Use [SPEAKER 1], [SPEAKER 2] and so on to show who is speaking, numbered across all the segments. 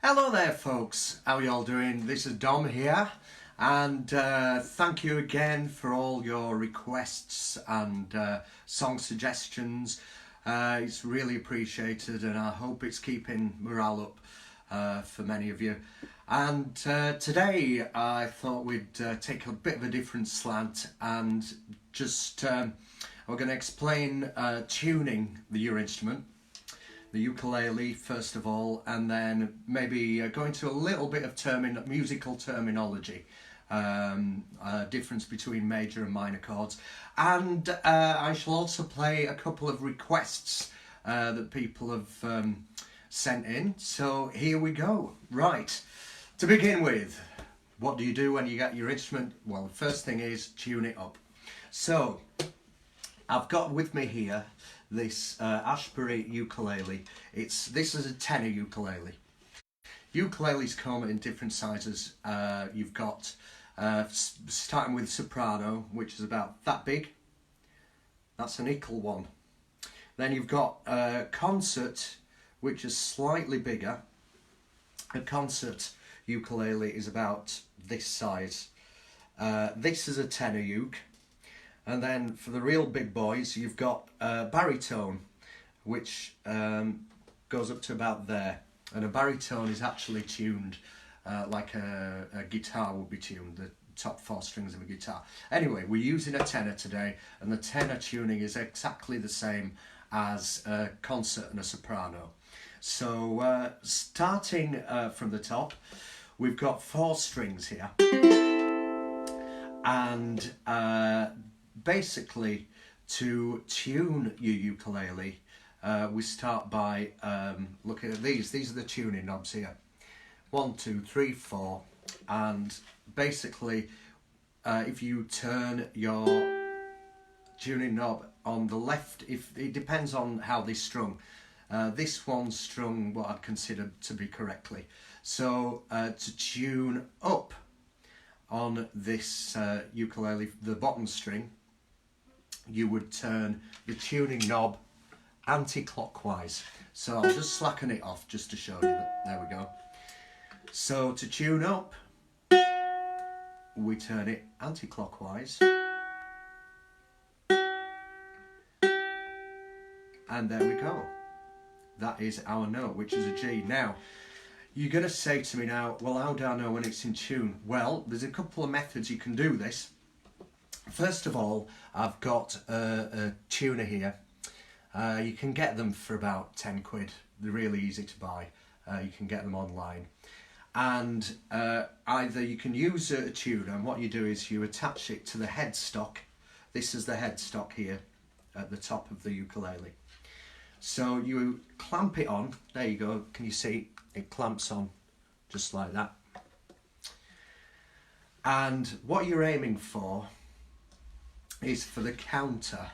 [SPEAKER 1] Hello there folks, how are you all doing? This is Dom here, and thank you again for all your requests and song suggestions. It's really appreciated, and I hope it's keeping morale up for many of you. And today I thought we'd take a bit of a different slant and just we're going to explain tuning your instrument, the ukulele first of all, and then maybe go into a little bit of musical terminology, difference between major and minor chords, and I shall also play a couple of requests that people have sent in. So here we go. Right, to begin with, what do you do when you get your instrument? Well, the first thing is tune it up. So I've got with me here this Ashbury ukulele. This is a tenor ukulele. Ukuleles come in different sizes. You've got starting with soprano, which is about that big. That's an equal one. Then you've got concert, which is slightly bigger. A concert ukulele is about this size. This is a tenor uke. And then for the real big boys, you've got baritone, which goes up to about there. And a baritone is actually tuned like a guitar would be tuned, the top four strings of a guitar. Anyway, we're using a tenor today, and the tenor tuning is exactly the same as a concert and a soprano. So starting from the top, we've got 4 strings here. And basically, to tune your ukulele, we start by looking at these. These are the tuning knobs here. 1, 2, 3, 4. And basically, if you turn your tuning knob on the left, it depends on how they're strung. This one's strung what I'd consider to be correctly. So to tune up on this ukulele, the bottom string, you would turn the tuning knob anti-clockwise. So I'll just slacken it off just to show you that. There we go. So to tune up, we turn it anti-clockwise. And there we go. That is our note, which is a G. Now, you're going to say to me now, well, how do I know when it's in tune? Well, there's a couple of methods you can do this. First of all, I've got a tuner here. You can get them for about 10 quid. They're really easy to buy. You can get them online. And either you can use a tuner, and what you do is you attach it to the headstock. This is the headstock here at the top of the ukulele. So you clamp it on. There you go. Can you see? It clamps on just like that. And what you're aiming for is for the counter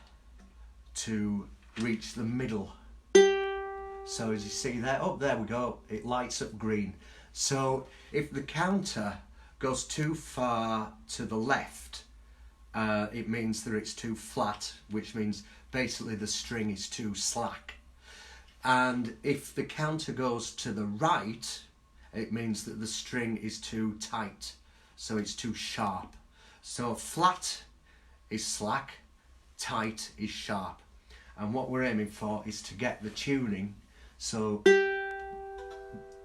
[SPEAKER 1] to reach the middle. So as you see there, oh, there we go, it lights up green. So if the counter goes too far to the left, it means that it's too flat, which means basically the string is too slack. And if the counter goes to the right, it means that the string is too tight, so it's too sharp. So flat is slack, tight is sharp. And what we're aiming for is to get the tuning so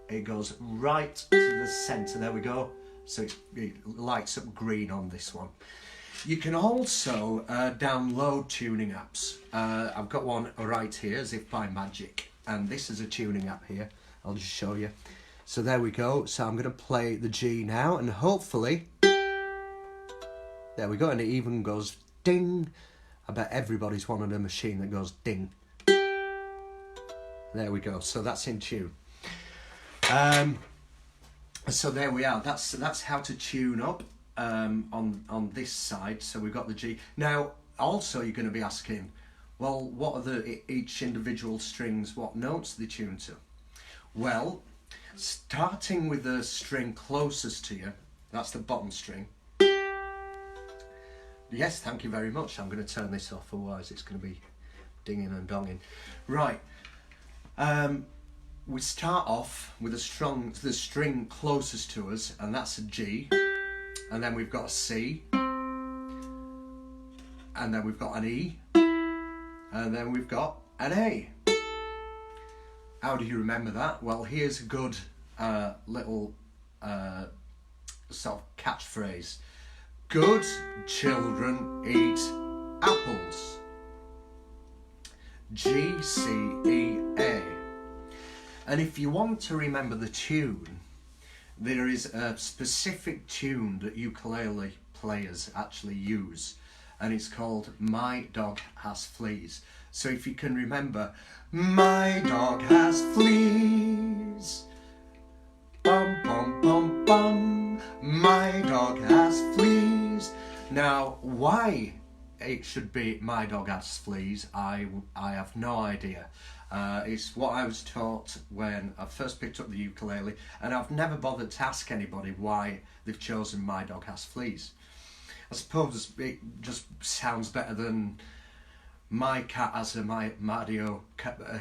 [SPEAKER 1] it goes right to the centre. There we go. So it lights up green on this one. You can also download tuning apps. I've got one right here, as if by magic. And this is a tuning app here. I'll just show you. So there we go. So I'm going to play the G now, and hopefully, there we go. And it even goes ding. I bet everybody's wanted a machine that goes ding. There we go. So that's in tune. So there we are. That's how to tune up on this side. So we've got the G. Now, also you're going to be asking, well, what are each individual strings, what notes they tune to? Well, starting with the string closest to you, that's the bottom string. Yes, thank you very much. I'm going to turn this off, otherwise it's going to be dinging and donging. Right. we start off with the string closest to us, and that's a G, and then we've got a C, and then we've got an E, and then we've got an A. How do you remember that? Well, here's a good little sort of catchphrase. Good children eat apples. G, C, E, A. And if you want to remember the tune, there is a specific tune that ukulele players actually use, and it's called My Dog Has Fleas. So if you can remember, my dog has fleas, bum bum bum bum, my dog has fleas. Now, why it should be my dog has fleas, I have no idea. It's what I was taught when I first picked up the ukulele, and I've never bothered to ask anybody why they've chosen my dog has fleas. I suppose it just sounds better than my cat has a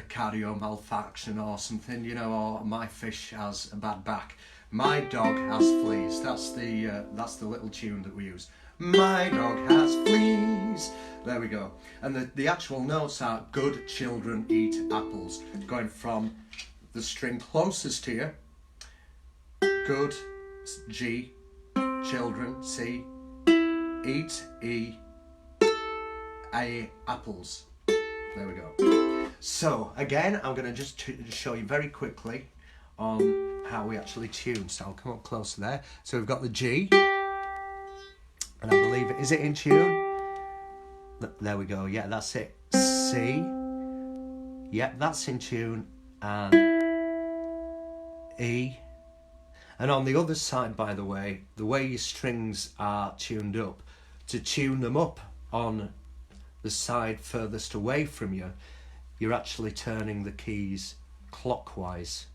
[SPEAKER 1] cardio malfunction or something, you know, or my fish has a bad back. My dog has fleas. That's the little tune that we use. My dog has fleas. There we go. And the actual notes are good children eat apples, going from the string closest to you. Good, G, children, C, eat, E, A, apples. There we go. So again, I'm going to just show you very quickly on how we actually tune. So I'll come up closer there. So we've got the G, and I believe is it in tune? There we go. Yeah, that's it. C. Yeah, that's in tune. And E. And on the other side, by the way your strings are tuned up, to tune them up on the side furthest away from you, you're actually turning the keys clockwise.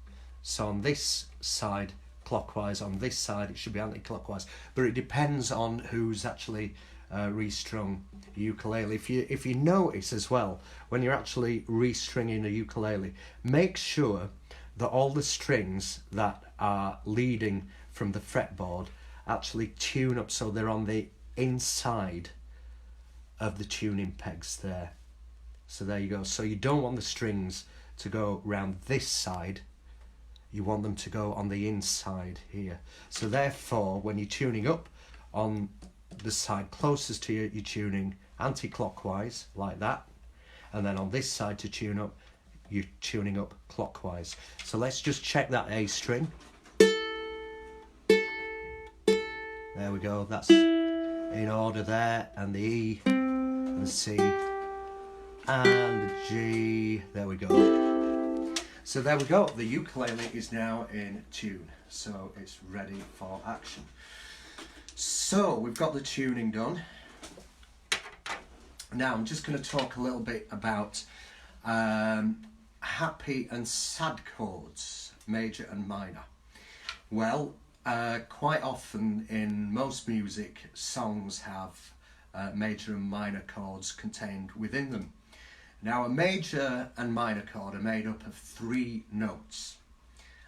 [SPEAKER 1] So on this side clockwise, on this side it should be anti-clockwise, but it depends on who's actually restrung a ukulele. If you notice as well, when you're actually restringing a ukulele, make sure that all the strings that are leading from the fretboard actually tune up so they're on the inside of the tuning pegs there. So there you go. So you don't want the strings to go round this side, you want them to go on the inside here. So therefore, when you're tuning up on the side closest to you, you're tuning anti-clockwise like that, and then on this side to tune up, you're tuning up clockwise. So let's just check that A string. There we go, that's in order there, and the E and the C and the G, there we go. So there we go, the ukulele is now in tune, so it's ready for action. So we've got the tuning done. Now I'm just going to talk a little bit about happy and sad chords, major and minor. Well, quite often in most music, songs have major and minor chords contained within them. Now a major and minor chord are made up of 3 notes.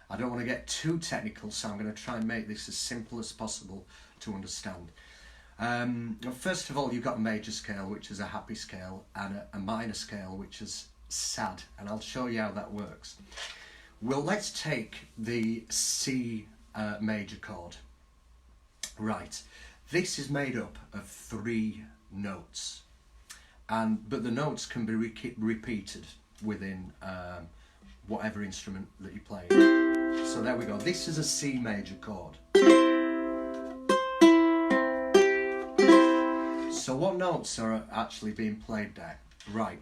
[SPEAKER 1] I don't want to get too technical, so I'm going to try and make this as simple as possible to understand. First of all, you've got a major scale, which is a happy scale, and a minor scale, which is sad, and I'll show you how that works. Well, let's take the C major chord. Right, this is made up of 3 notes, but the notes can be repeated within whatever instrument that you play. So there we go, this is a C major chord. So what notes are actually being played there? Right,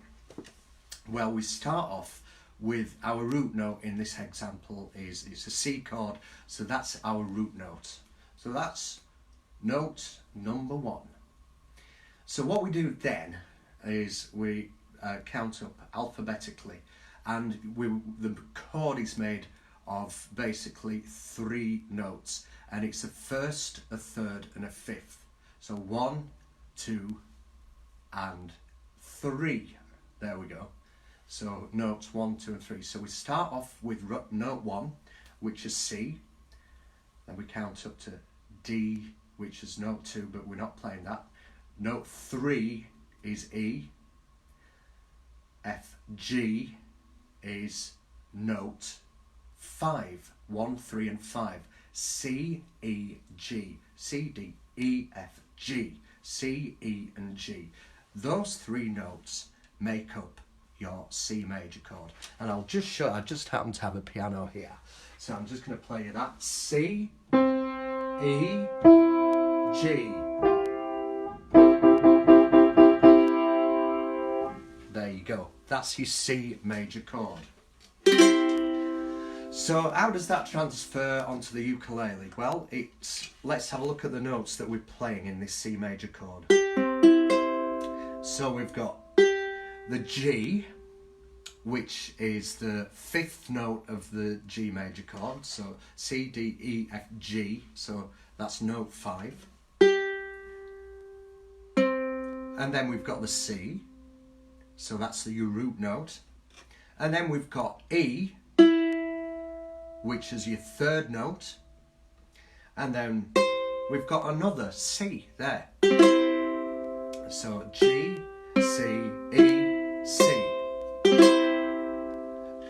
[SPEAKER 1] well, we start off with our root note. In this example it's a C chord, so that's our root note. So that's note number 1. So what we do then is we count up alphabetically, and the chord is made of basically 3 notes, and it's a first, a third and a fifth. So 1, 2 and 3. There we go. So notes 1, 2 and 3. So we start off with note 1, which is C. Then we count up to D, which is note 2, but we're not playing that. Note 3 is E. F, G is note 5. 1, 3 and 5. C, E, G. C, D, E, F, G. C, E and G. Those 3 notes make up your C major chord. And I'll just show, I just happen to have a piano here. So I'm just going to play you that. C, E, G. There you go. That's your C major chord. So how does that transfer onto the ukulele? Well, let's have a look at the notes that we're playing in this C major chord. So we've got the G, which is the 5th note of the G major chord. So C, D, E, F, G. So that's note 5. And then we've got the C. So that's your root note. And then we've got E, which is your 3rd note. And then we've got another C there. So G, C, E, C.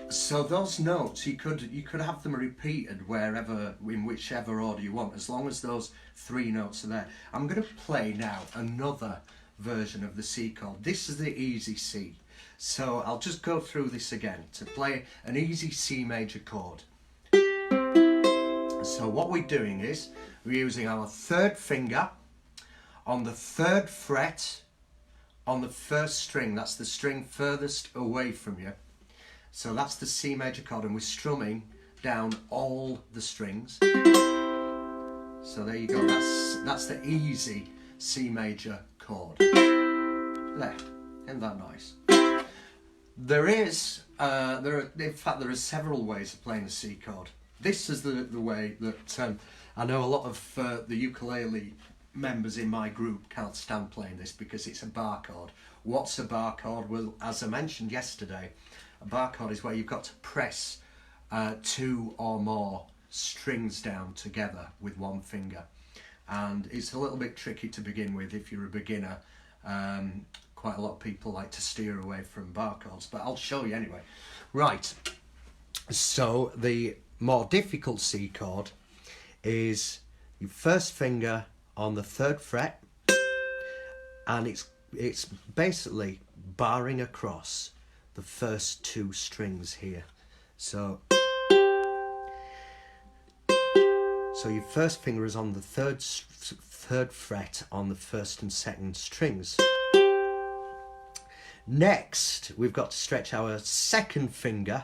[SPEAKER 1] So those notes, you could have them repeated wherever, in whichever order you want, as long as those 3 notes are there. I'm going to play now another version of the C chord. This is the easy C. So I'll just go through this again to play an easy C major chord. So what we're doing is we're using our 3rd finger on the 3rd fret on the 1st string. That's the string furthest away from you. So that's the C major chord, and we're strumming down all the strings. So there you go. That's the easy C major chord. There, isn't that nice? In fact, there are several ways of playing the C chord. This is the way that I know a lot of the ukulele members in my group can't stand playing this because it's a bar chord. What's a bar chord? Well, as I mentioned yesterday, a bar chord is where you've got to press 2 or more strings down together with 1 finger. And it's a little bit tricky to begin with if you're a beginner. Quite a lot of people like to steer away from bar chords, but I'll show you anyway. Right, so the more difficult C chord is your 1st finger on the 3rd fret, and it's basically barring across the first 2 strings here. So your 1st finger is on the 3rd fret on the 1st and 2nd strings. Next, we've got to stretch our 2nd finger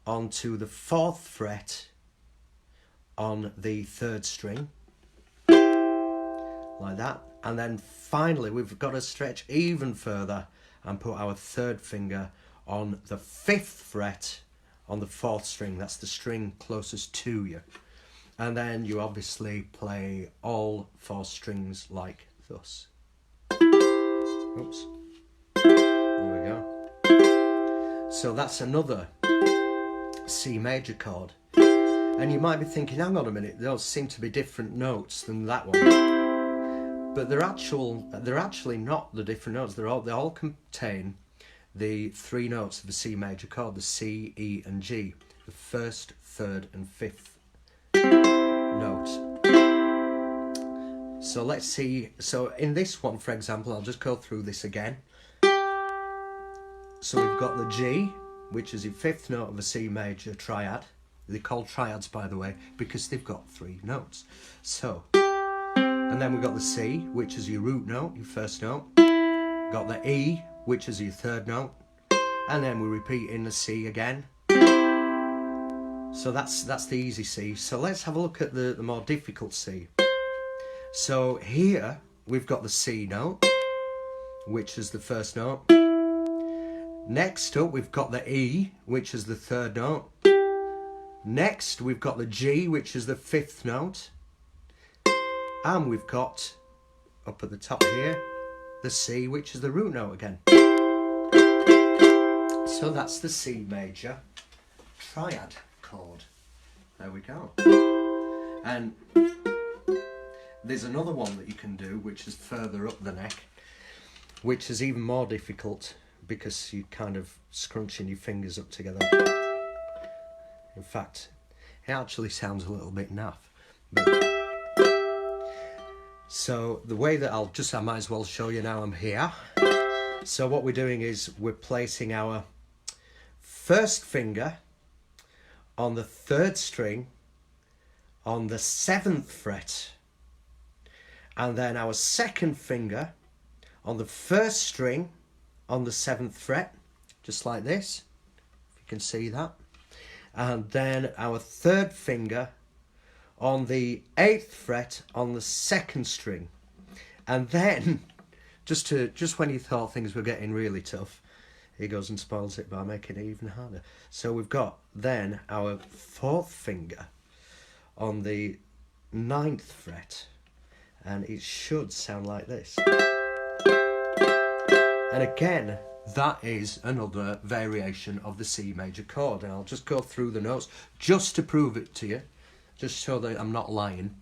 [SPEAKER 1] onto the 4th fret on the 3rd string, like that. And then finally, we've got to stretch even further and put our 3rd finger on the 5th fret on the 4th string. That's the string closest to you. And then you obviously play all 4 strings like thus. Oops. There we go. So that's another C major chord. And you might be thinking, hang on a minute, those seem to be different notes than that one. But they're actually not the different notes. They all contain the 3 notes of the C major chord, the C, E and G, the 1st, 3rd and 5th note. So let's see. So in this one, for example, I'll just go through this again. So we've got the G, which is the 5th note of a C major triad. They're called triads, by the way, because they've got 3 notes. So, and then we've got the C, which is your root note, your 1st note. Got the E, which is your 3rd note. And then we repeat in the C again. So that's the easy C. So let's have a look at the more difficult C. So here we've got the C note, which is the 1st note. Next up we've got the E, which is the 3rd note. Next we've got the G, which is the 5th note. And we've got, up at the top here, the C, which is the root note again. So that's the C major triad chord. There we go. And there's another one that you can do, which is further up the neck, which is even more difficult because you kind of scrunching your fingers up together. In fact, it actually sounds a little bit naff. But so the way that I might as well show you now I'm here. So what we're doing is we're placing our first finger on the 3rd string on the 7th fret, and then our 2nd finger on the 1st string on the 7th fret, just like this, if you can see that, and then our 3rd finger on the 8th fret on the 2nd string, and then just when you thought things were getting really tough, he goes and spoils it by making it even harder. So we've got then our 4th finger on the 9th fret, and it should sound like this. And again, that is another variation of the C major chord, and I'll just go through the notes just to prove it to you, just so that I'm not lying.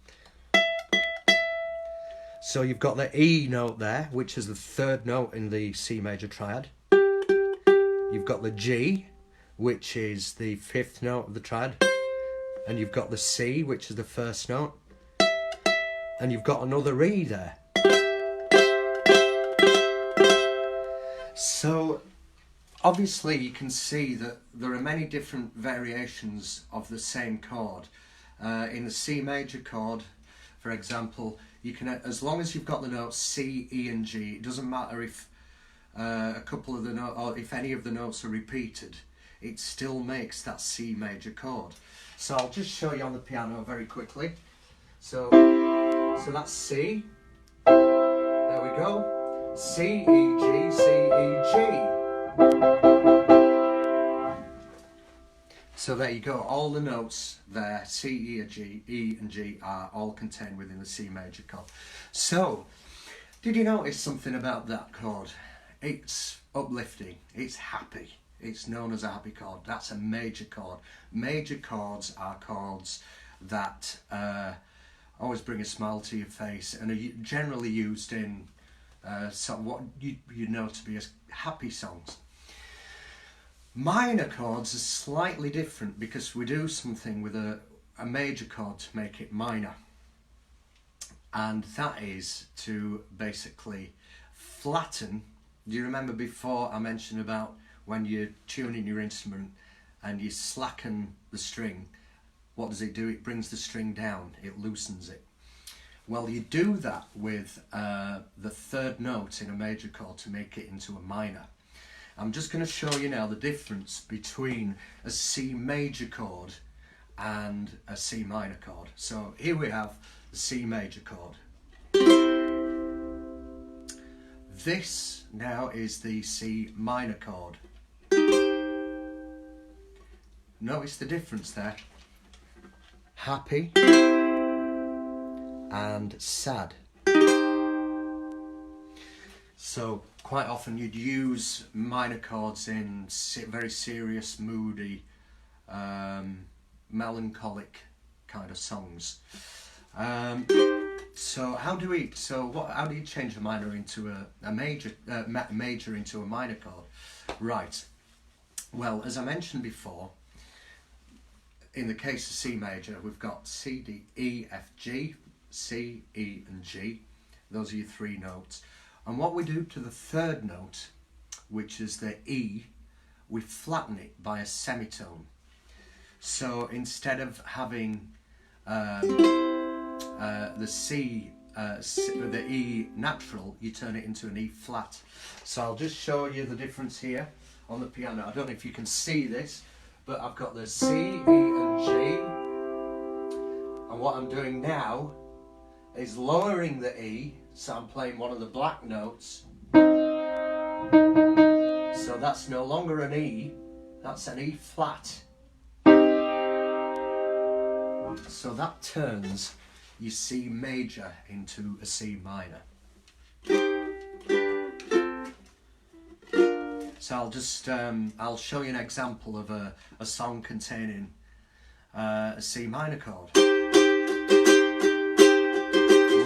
[SPEAKER 1] So you've got the E note there, which is the 3rd note in the C major triad. You've got the G, which is the 5th note of the triad. And you've got the C, which is the 1st note. And you've got another E there. So obviously you can see that there are many different variations of the same chord. In the C major chord, for example, you can, as long as you've got the notes C, E and G, it doesn't matter if a couple of the notes, or if any of the notes are repeated, it still makes that C major chord. So I'll just show you on the piano very quickly. So that's C, there we go, C, E, G, C, E, G. So there you go, all the notes there, C, E, G, E and G are all contained within the C major chord. So, did you notice something about that chord? It's uplifting, it's happy, it's known as a happy chord. That's a major chord. Major chords are chords that always bring a smile to your face and are generally used in what you know to be as happy songs. Minor chords are slightly different because we do something with a major chord to make it minor, and that is to basically flatten. Do you remember before I mentioned about when you're tuning your instrument and you slacken the string, what does it do? It brings the string down, it loosens it. Well, you do that with the 3rd note in a major chord to make it into a minor. I'm just going to show you now the difference between a C major chord and a C minor chord. So here we have the C major chord. This now is the C minor chord. Notice the difference there. Happy and sad. So quite often you'd use minor chords in very serious, moody, melancholic kind of songs. So how do you change a minor into a major into a minor chord? Right. Well, as I mentioned before, in the case of C major, we've got C, D, E, F, G, C, E and G. Those are your 3 notes. And what we do to the 3rd note, which is the E, we flatten it by a semitone. So instead of having the C, the E natural, you turn it into an E flat. So I'll just show you the difference here on the piano. I don't know if you can see this, but I've got the C, E and G. And what I'm doing now is lowering the E, so I'm playing one of the black notes. So that's no longer an E, that's an E flat. So that turns your C major into a C minor. So I'll just I'll show you an example of a song containing a C minor chord.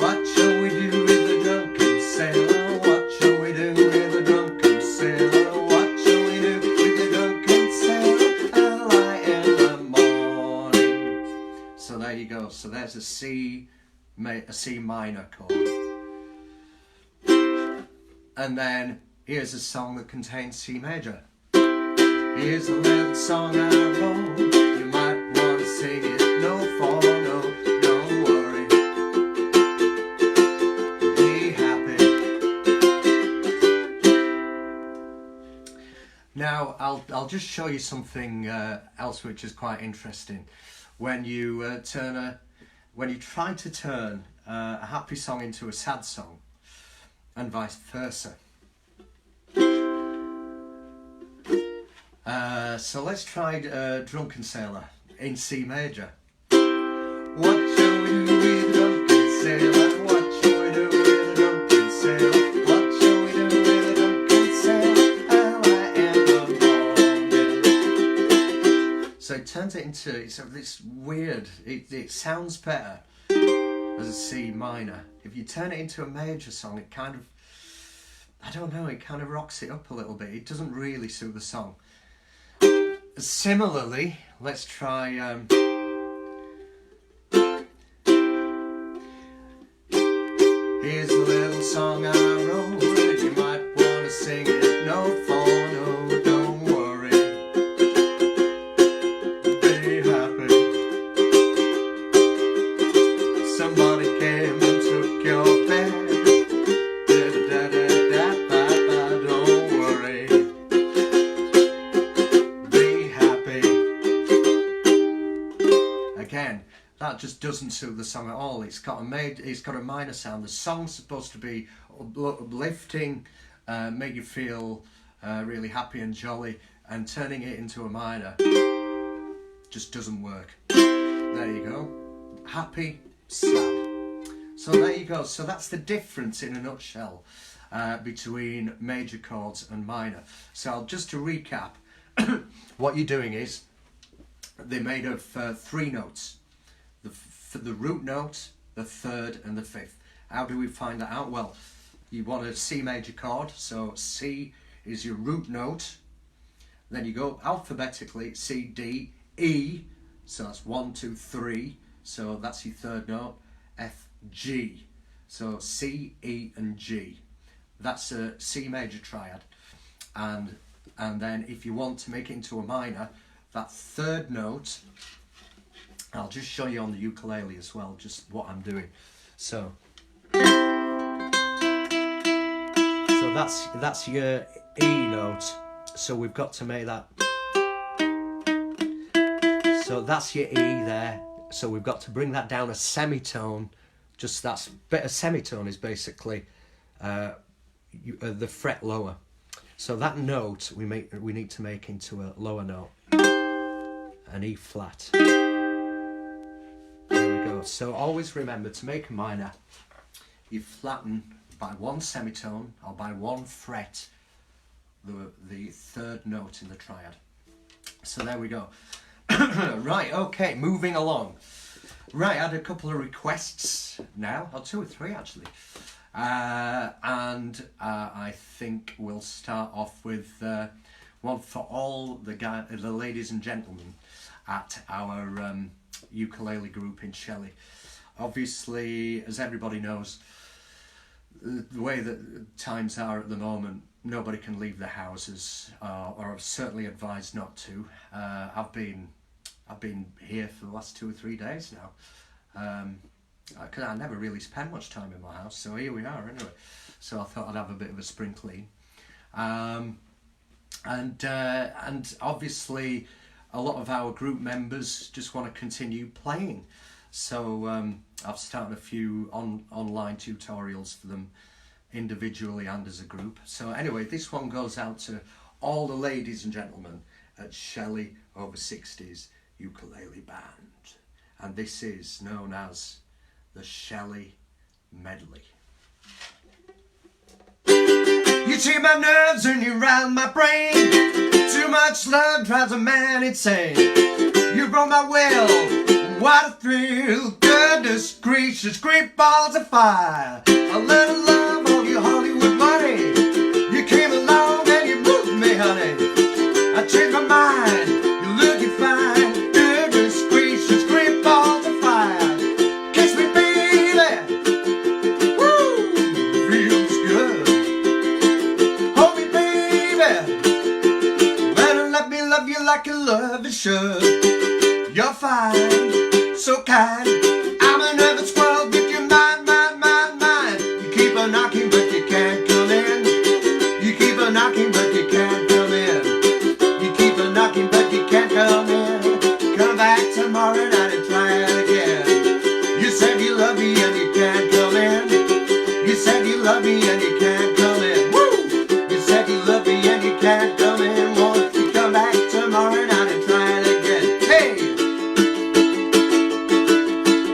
[SPEAKER 1] What shall we do with the drunken sailor? What shall we do with the drunken sailor? What shall we do with the drunken sailor early in the morning? So there you go. So there's a C minor chord. And then here's a song that contains C major. Here's a little song I wrote. You might want to sing it. No for no, don't worry. Be happy. Now I'll just show you something else which is quite interesting. When you try to turn a happy song into a sad song, and vice versa. So let's try Drunken Sailor in C major. What shall we do with Drunken Sailor? What shall we do with Drunken Sailor? What shall we do with Drunken Sailor early in the morning? So it turns it into this weird, it sounds better as a C minor. If you turn it into a major song, it kind of, I don't know, it kind of rocks it up a little bit. It doesn't really suit the song. Similarly, let's try here's a little song I wrote. You might want to sing it. No for no, don't worry. Be happy. Somebody came and took your bed. Don't worry. Again, that just doesn't suit the song at all. It's got a minor sound. The song's supposed to be uplifting, make you feel really happy and jolly, and turning it into a minor just doesn't work. There you go. Happy, sad. So there you go. So that's the difference in a nutshell between major chords and minor. So just to recap, what you're doing is they're made of 3 notes. The root note, the third and the fifth. How do we find that out? Well, you want a C major chord, so C is your root note. Then you go alphabetically, C, D, E, so that's 1, 2, 3, so that's your third note. F, G, so C, E and G. That's a C major triad. And then if you want to make it into a minor, that third note, I'll just show you on the ukulele as well, just what I'm doing. So that's your E note. So we've got to make that. So that's your E there. So we've got to bring that down a semitone. Just a semitone is basically the fret lower. So that note we need to make into a lower note. An E flat. There we go. So always remember, to make a minor, you flatten by 1 semitone or by 1 fret the third note in the triad. So there we go. Right, okay, moving along. Right, I had a couple of requests now, or 2 or 3 actually. And I think we'll start off with one for all the ladies and gentlemen at our ukulele group in Shelley. Obviously, as everybody knows, the way that times are at the moment, nobody can leave their houses, or certainly advised not to. I've been here for the last 2 or 3 days now. Because I never really spend much time in my house, so here we are anyway. So I thought I'd have a bit of a spring clean. And obviously a lot of our group members just want to continue playing. So I've started a few online tutorials for them individually and as a group. So anyway, this one goes out to all the ladies and gentlemen at Shelley Over 60s Ukulele Band. And this is known as the Shelley Medley. You cheat my nerves and you rattle my brain. Too much love drives a man insane. You broke my will, what a thrill. Goodness gracious, great balls of fire. A little love of your Hollywood money. You came along and you moved me, honey. I changed my mind, you're looking fine. Goodness gracious, great balls of fire. Kiss me, baby. Woo, feels good. Hold me, baby. Let me love you like you love it should. You're fine, so kind. I'm a nervous squirrel, but you're mine, mine, mine, mine. You keep on knocking, but you can't come in. You keep on knocking, but you can't come in. You keep on knocking, but you can't come in. Come back tomorrow night and try it again. You said you love me and you can't come in. You said you love me and you can't come in. Woo! You said you love me and you can't come in. Won't you come back tomorrow night and try it again? Hey!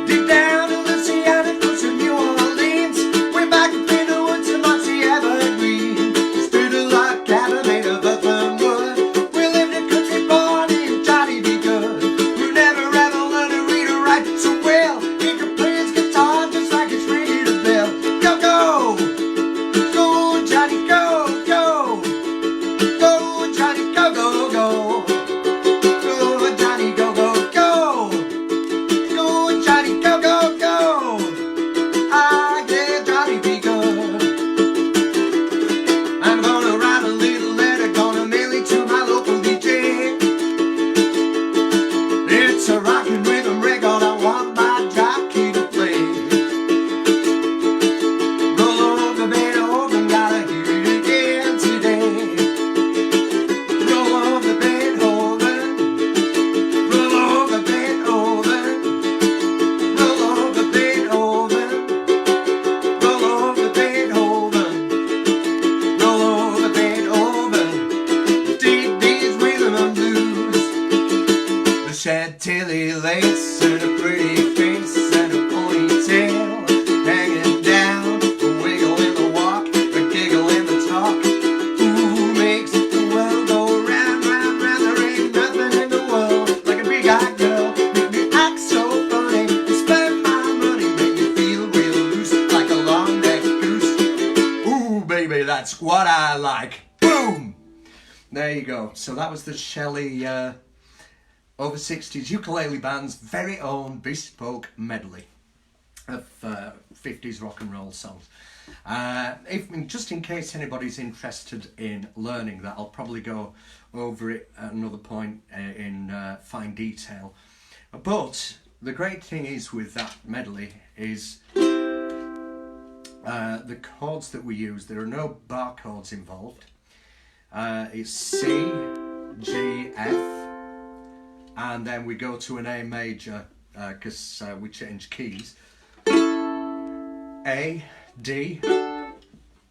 [SPEAKER 1] Deep down in Louisiana, close to New Orleans, way back up in the woods of Mossy Evergreen, stood a log cabin made of earthen wood. We lived in country born in Johnny B. Good, who never ever learned to read or write so well. He could play his guitar just like it's ringing a bell. Go, go! Go, Johnny, go, go! Go, Johnny, go, go, go! Go, Johnny, go, go, go! Go, Johnny, go, go, go! I get Johnny be good. I'm gonna write a little letter, gonna mail it to my local DJ. It's a rockin' rhythm record, I want my jockey to play. Roll over Beethoven, gotta hear it again today. Roll over Beethoven, roll over Beethoven, roll over Beethoven, roll over Beethoven, roll over Beethoven. Dig these rhythm and blues. The chantilly lace and a pretty face and a ponytail hanging down, a wiggle in the walk, a giggle in the talk. Who makes the world go round, round, round? There ain't nothing in the world like a big-eyed girl. Make me act so funny, spend my money, make me feel real loose like a long-necked goose. Ooh, baby, that's what I like. Boom! There you go. So that was the Shelley over 60s ukulele band's very own bespoke medley of 50s rock and roll songs. Just in case anybody's interested in learning that, I'll probably go over it at another point in fine detail. But the great thing is with that medley is the chords that we use. There are no bar chords involved. It's C, G, F, and then we go to an A major because we change keys. A, D,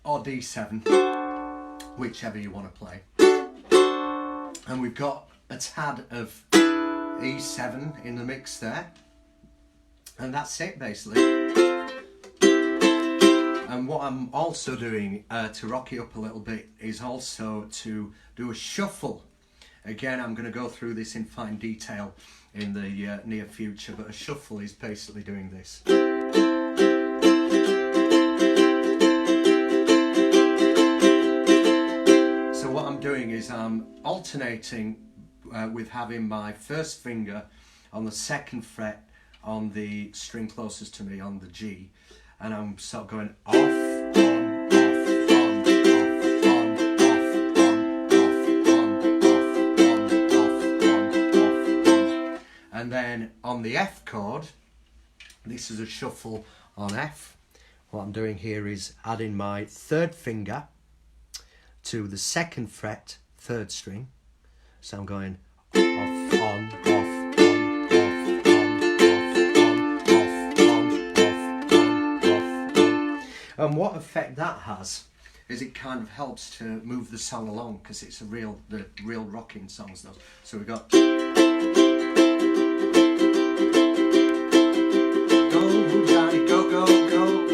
[SPEAKER 1] or D7, whichever you want to play. And we've got a tad of E7 in the mix there. And that's it basically. And what I'm also doing to rock it up a little bit is also to do a shuffle. Again, I'm going to go through this in fine detail in the near future, but a shuffle is basically doing this. So what I'm doing is I'm alternating with having my first finger on the second fret on the string closest to me, on the G, and I'm sort of going off, on, off, on, off, on, off, on. And then on the F chord, this is a shuffle on F. What I'm doing here is adding my third finger to the second fret, third string. So I'm going off, on, off, on, off, on. And what effect that has is it kind of helps to move the song along, because it's the real rocking songs though. So we got go Johnny go go go,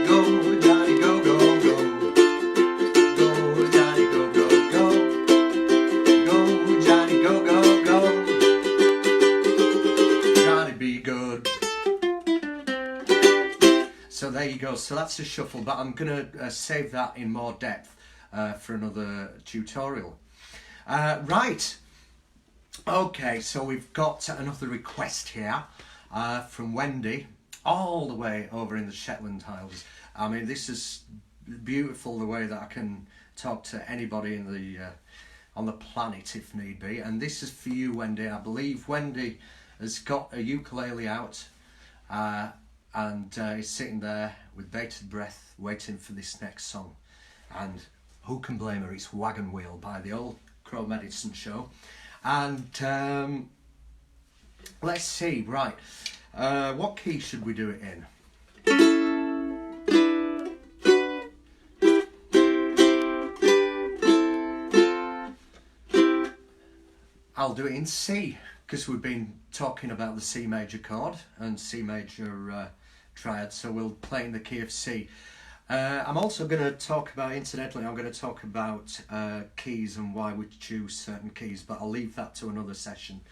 [SPEAKER 1] go Johnny go go go, So there you go. So that's a shuffle, but I'm going to save that in more depth for another tutorial. Right. Okay, so we've got another request here from Wendy, all the way over in the Shetland Isles. I mean, this is beautiful, the way that I can talk to anybody in the on the planet if need be. And this is for you, Wendy. I believe Wendy has got a ukulele out and is sitting there with bated breath waiting for this next song. And who can blame her? It's Wagon Wheel by the Old Crow Medicine Show. And let's see, right, what key should we do it in? I'll do it in C, because we've been talking about the C major chord and C major triad, so we'll play in the key of C. I'm also going to talk about, incidentally, I'm going to talk about keys and why we choose certain keys, but I'll leave that to another session.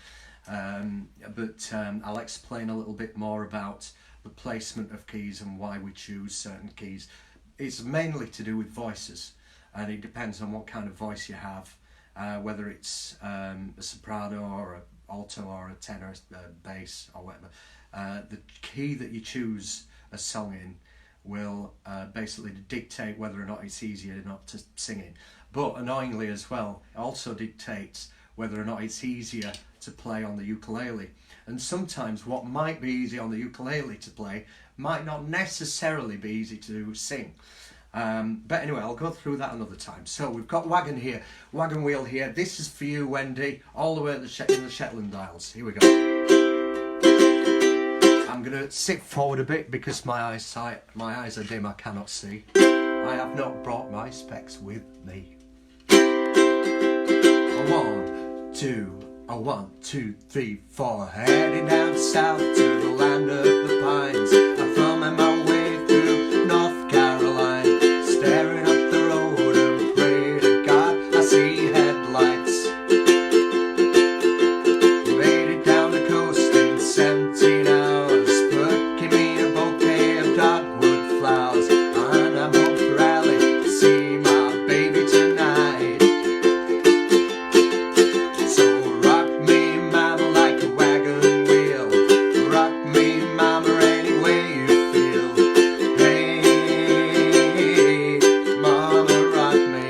[SPEAKER 1] I'll explain a little bit more about the placement of keys and why we choose certain keys. It's mainly to do with voices, and it depends on what kind of voice you have, whether it's a soprano or an alto or a tenor, bass or whatever. The key that you choose a song in will basically dictate whether or not it's easy or not to sing in. But annoyingly as well, it also dictates whether or not it's easier to play on the ukulele. And sometimes what might be easy on the ukulele to play might not necessarily be easy to sing. But anyway, I'll go through that another time. So we've got Wagon Wheel here. This is for you, Wendy, all the way in the Shetland Isles. Here we go. I'm going to sit forward a bit because my eyes are dim, I cannot see. I have not brought my specs with me. A 1, 2, a 1, 2, 3, 4. Heading down south to the land of the pines. I'm thumbing my way through North Carolina, staring up the road and pray to God I see headlights. Made it down the coast in 17 hours, put me a bouquet of dogwood flowers, and I'm home for rally to see my baby tonight. So rock me, mama, like a wagon wheel. Rock me, mama, any way you feel. Hey, mama, rock me.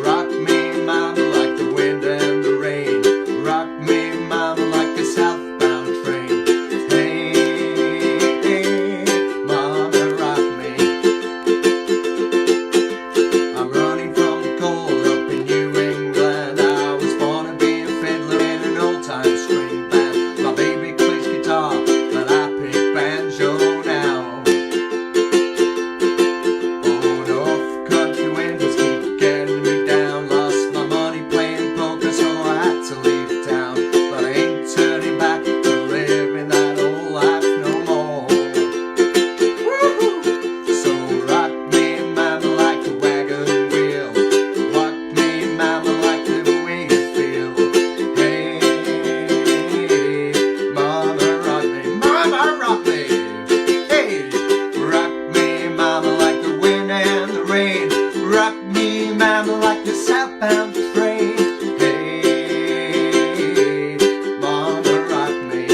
[SPEAKER 1] Rock me, mama, like the wind and the rain. Rock me, mama, like a southbound train. Hey, mama, rock me. I'm running from the cold up in New England. I was born to be a fiddler in an old-time string band. My baby plays guitar, but I pick banjo now. Oh, North Country windows keep getting me down. Lost my money playing poker, so I had to leave town. But I ain't turning back to living that old life no more. Woo-hoo! So rock me, mama, like a wagon wheel. Rock me, mama, like the way you feel. Hey, mama, rock me. Mama, rock me. Hey, rock me, mama, like the wind and the rain. Rock me, mama, like the southbound train. Hey, mama, rock me.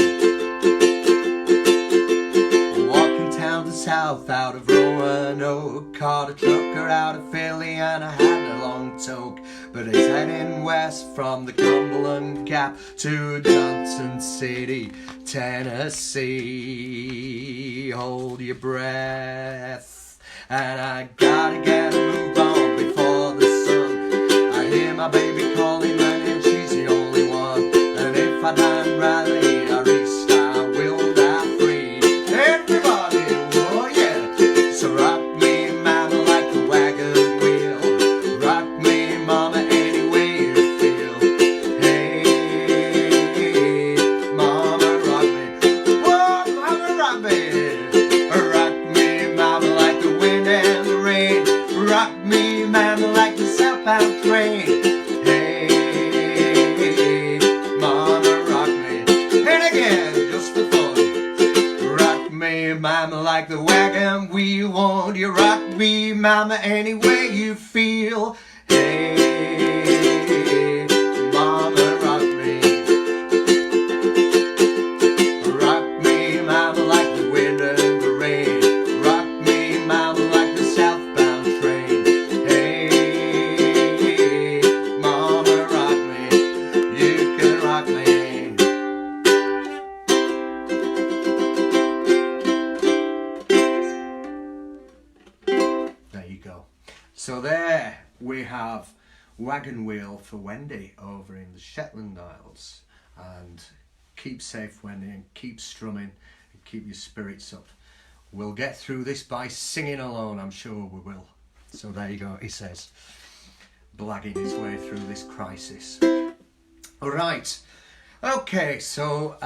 [SPEAKER 1] Walking town to south out of Roanoke, caught a trucker out of Philly and I had a long toke. But he's heading west from the Cumberland Gap to Johnson City, Tennessee. Hold your breath, and I gotta get a move on before the sun. I hear my baby calling and she's the only one. And if I die in Raleigh or East, I will die free. Everybody, oh yeah. So rock me, mama, like a wagon wheel. Rock me, mama, any way you feel. Hey, mama, rock me. Whoa, mama, rock me. Rock me, mama, like the wind and the rain. Rock me, mama, like the southbound train. Hey, mama, rock me. mama like the wagon wheel. Won't you rock me, mama, any way you feel? Hey, mama, rock me. Rock me, mama, like the wind and the rain. Rock me, mama, like the southbound train. Hey, mama, rock me. You can rock me. There you go. So there we have Wagon Wheel for Wendy over in the Shetland Isles. And keep safe, Wendy, and keep strumming and keep your spirits up. We'll get through this by singing alone, I'm sure we will. So there you go, he says, blagging his way through this crisis. All right, okay, so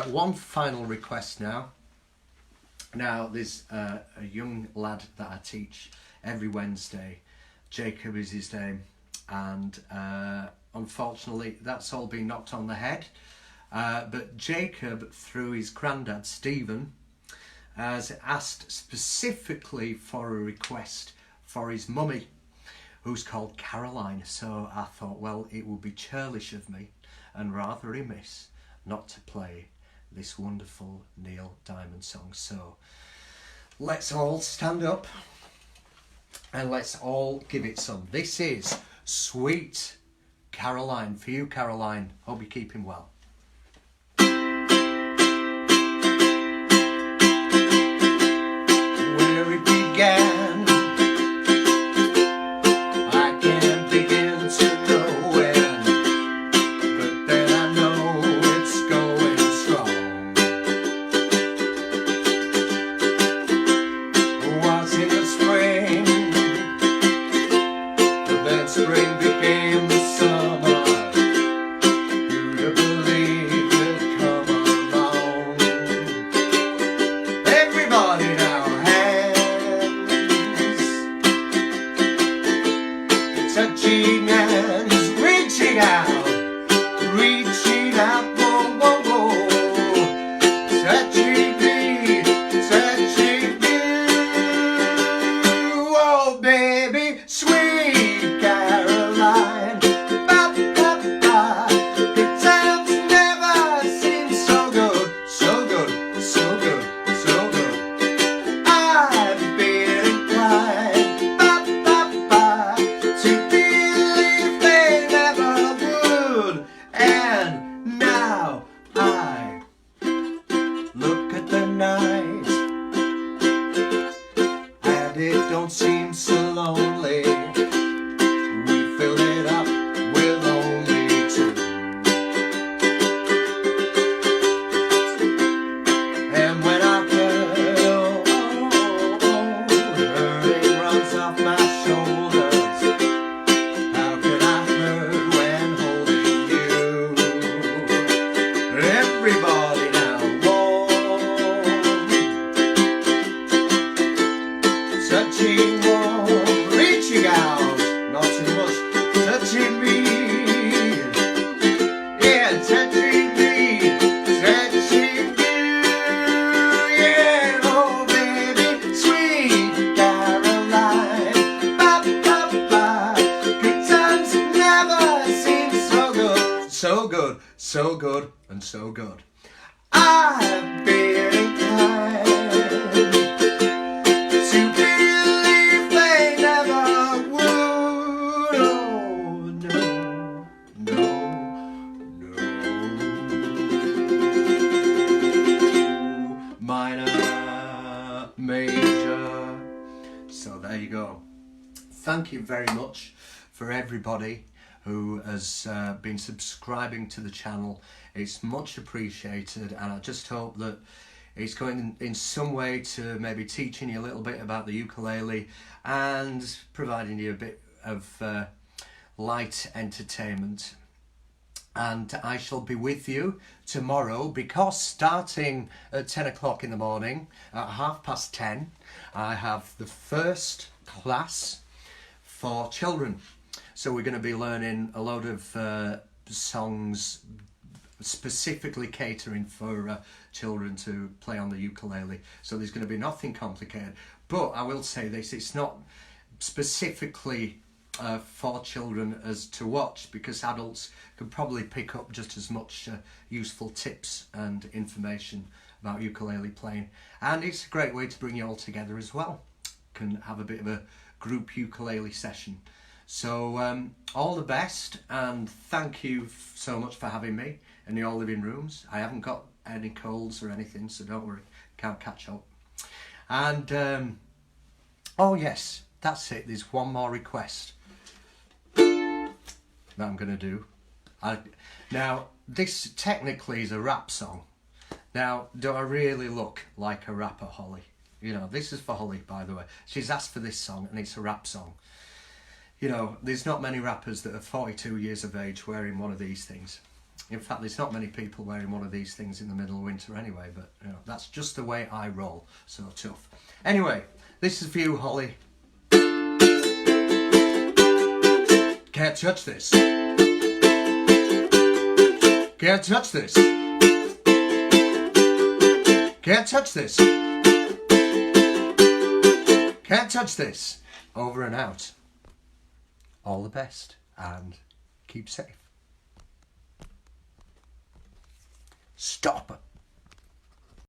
[SPEAKER 1] one final request now. Now, there's a young lad that I teach every Wednesday. Jacob is his name, and unfortunately that's all been knocked on the head. But Jacob, through his granddad Stephen, has asked specifically for a request for his mummy, who's called Caroline. So I thought, well, it would be churlish of me and rather remiss not to play this wonderful Neil Diamond song. So let's all stand up and let's all give it some. This is Sweet Caroline for you, Caroline. Hope you're keeping well. Where it began, I can't begin to know when, but then I know it's going strong. Was in the spring, but then spring became the summer. Who'd have believed it'd come along? Everybody now hands, touching hands, reaching out, whoa, whoa, whoa, touching me, touching you. Oh, baby, sweet Caroline, ba, ba, ba. Good times never seem so good, so good, so good, so good. I've been inclined, ba, ba, ba, to believe they never would. And now I look at the night, and it don't seem so lonely. We fill it up with only two. And when I heard, hurting runs off my shoulders. How could I hurt when holding you? Everybody now warm, touching warm, reaching out, not too much, touching me. Yeah, touching me, touching you. Yeah, oh baby, sweet Caroline, ba, ba, ba. Good times never seem so good, so good, so good, and so good. I've been inclined to believe they never would. Oh, no, no, no. Minor, major. So there you go. Thank you very much for everybody who has been subscribing to the channel. It's much appreciated, and I just hope that it's going in some way to maybe teaching you a little bit about the ukulele and providing you a bit of light entertainment. And I shall be with you tomorrow, because starting at 10 o'clock in the morning, at 10:30, I have the first class for children. So we're going to be learning a load of songs specifically catering for children to play on the ukulele. So there's going to be nothing complicated. But I will say this, it's not specifically for children as to watch, because adults can probably pick up just as much useful tips and information about ukulele playing. And it's a great way to bring you all together as well. Can have a bit of a group ukulele session. So all the best, and thank you so much for having me in your living rooms. I haven't got any colds or anything, so don't worry, can't catch up. And oh yes, that's it, there's one more request that I'm going to do. Now this technically is a rap song. Now, do I really look like a rapper, Holly? You know, this is for Holly, by the way. She's asked for this song, and it's a rap song. You know, there's not many rappers that are 42 years of age wearing one of these things. In fact, there's not many people wearing one of these things in the middle of winter anyway, but you know, that's just the way I roll, so tough. Anyway, this is for you, Holly. Can't touch this. Can't touch this. Can't touch this. Can't touch this. Over and out. All the best and keep safe. Stop.